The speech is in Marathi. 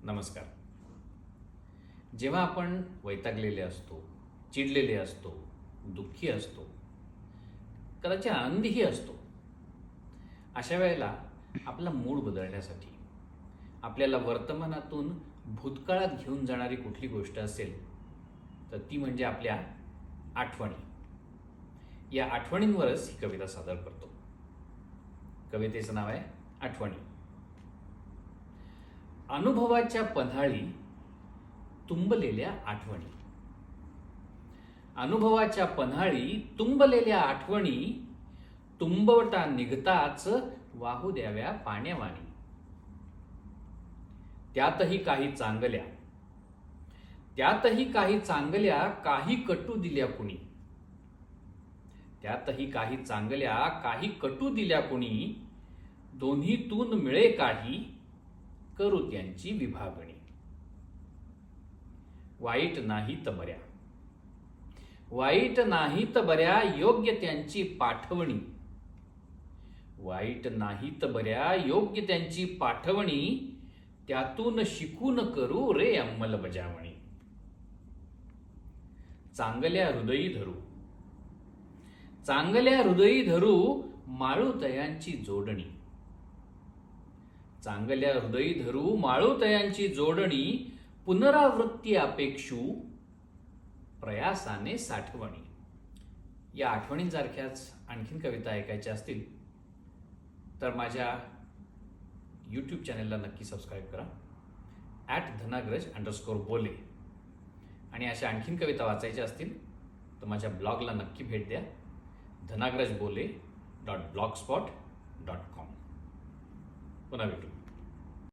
नमस्कार. जेव्हा आपण वैतागलेले असतो, चिडलेले असतो, दुःखी असतो, कदाचित आनंदीही असतो, अशा वेळेला आपला मूड बदलण्यासाठी आपल्याला वर्तमानातून भूतकाळात घेऊन जाणारी कुठली गोष्ट असेल तर ती म्हणजे आपल्या आठवणी. या आठवणींवरच ही कविता सादर करतो. कवितेचं नाव आहे आठवणी. अनुभवाच्या पन्हाळी तुंबलेल्या आठवणी. अनुभवाच्या पन्हाळी तुंबलेल्या आठवणी तुंबवटा निघताच वाहू द्याव्या पाण्यावाणी. त्यातही काही चांगल्या काही कटू दिल्या कुणी. त्यातही काही चांगल्या काही कटू दिल्या कुणी. दोन्हीतून मिळे काही करू त्यांची विभागणी. वाईट नाहीत बऱ्या योग्य त्यांची पाठवणी. वाईट नाहीत बऱ्या योग्य त्यांची पाठवणी. त्यातून शिकून करू रे अंमलबजावणी. चांगल्या हृदयी धरू माळुतयांची जोडणी. चांगल्या हृदयी धरू माळुतयांची जोडणी. पुनरावृत्ती अपेक्षू प्रयासाने साठवणी. या आठवणींसारख्याच आणखीन कविता ऐकायच्या असतील तर माझ्या यूट्यूब चॅनलला नक्की सबस्क्राईब करा. @धनाग्रज_बोले. आणि अशा आणखीन कविता वाचायच्या असतील तर माझ्या ब्लॉगला नक्की भेट द्या. dhanagrajbole.blogspot.com. पुन्हा भेटू.